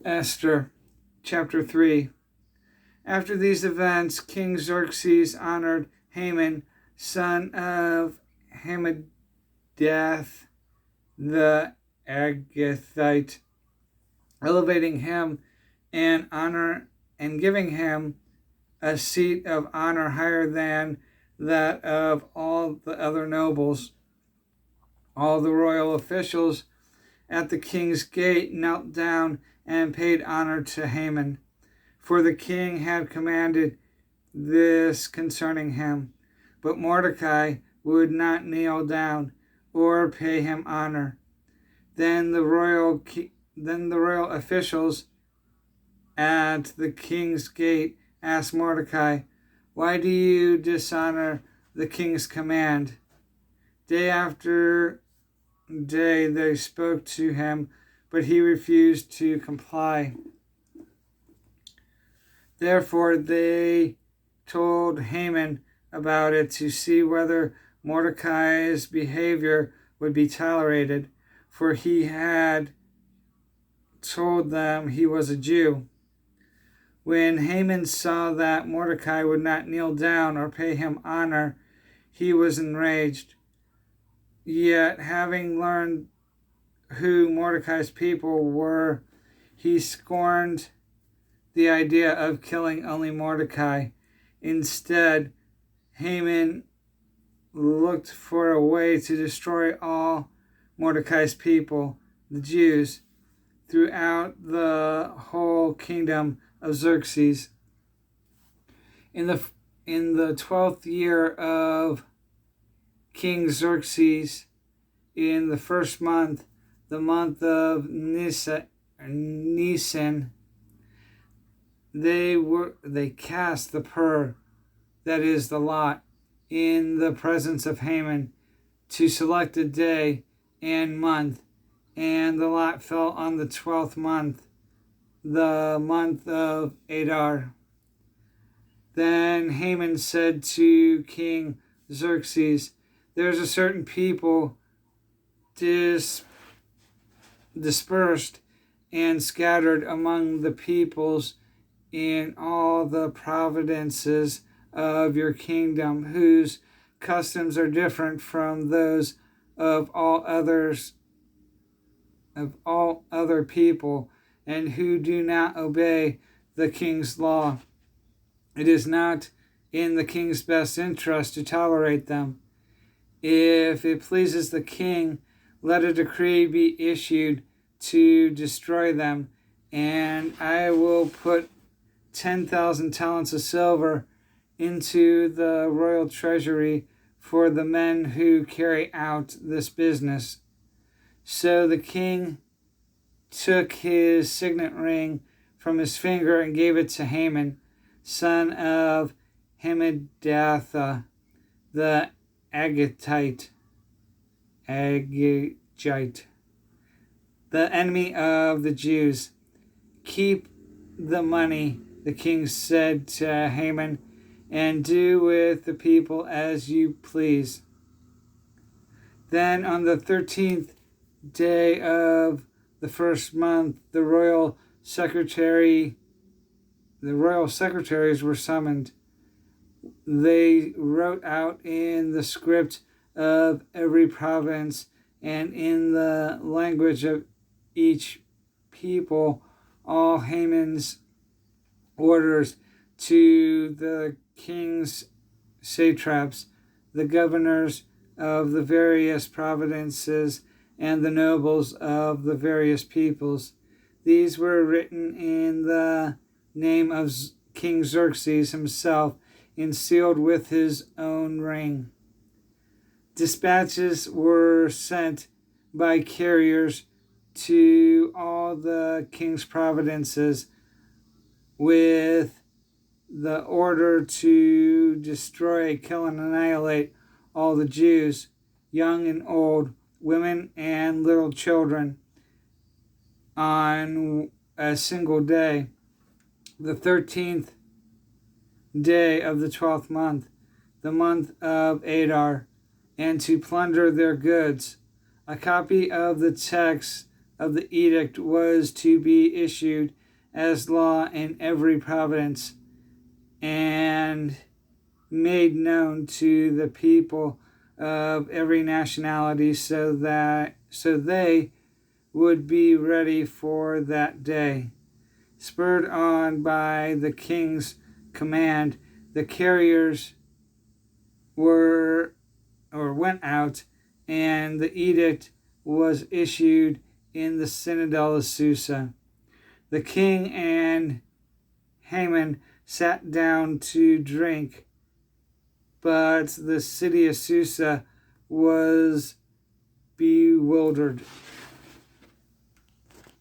Esther, chapter 3. After these events, King Xerxes honored Haman, son of Hammedatha the Agagite, elevating him and giving him a seat of honor higher than that of all the other nobles. All the royal officials at the king's gate knelt down and paid honor to Haman, for the king had commanded this concerning him. But Mordecai would not kneel down or pay him honor. Then the royal officials at the king's gate asked Mordecai, "Why do you dishonor the king's command?" Day after day they spoke to him, but he refused to comply. Therefore they told Haman about it to see whether Mordecai's behavior would be tolerated, for he had told them he was a Jew. When Haman saw that Mordecai would not kneel down or pay him honor, he was enraged. Yet, having learned who Mordecai's people were, he scorned the idea of killing only Mordecai. Instead, Haman looked for a way to destroy all Mordecai's people, the Jews, throughout the whole kingdom of Xerxes. In the 12th year of King Xerxes, in the first month, the month of Nisan, they cast the pur, that is the lot, in the presence of Haman to select a day and month, and the lot fell on the 12th month, the month of Adar. Then Haman said to King Xerxes, "There's a certain people dispersed and scattered among the peoples in all the provinces of your kingdom, whose customs are different from those of all other people, and who do not obey the king's law. It is not in the king's best interest to tolerate them. If it pleases the king, let a decree be issued to destroy them, and I will put 10,000 talents of silver into the royal treasury for the men who carry out this business." So the king took his signet ring from his finger and gave it to Haman, son of Hammedatha the Agagite, the enemy of the Jews. "Keep the money," the king said to Haman, "and do with the people as you please." Then on the 13th day of the first month, the royal secretaries were summoned. They wrote out in the script of every province and in the language of each people all Haman's orders to the king's satraps, the governors of the various provinces, and the nobles of the various peoples. These were written in the name of King Xerxes himself and sealed with his own ring. Dispatches were sent by carriers to all the king's provinces with the order to destroy, kill, and annihilate all the Jews, young and old, women and little children, on a single day, the 13th day of the 12th month, the month of Adar, and to plunder their goods. A copy of the text of the edict was to be issued as law in every province and made known to the people of every nationality so they would be ready for that day. Spurred on by the king's command, the carriers went out, and the edict was issued in the citadel of Susa. The king and Haman sat down to drink, but the city of Susa was bewildered.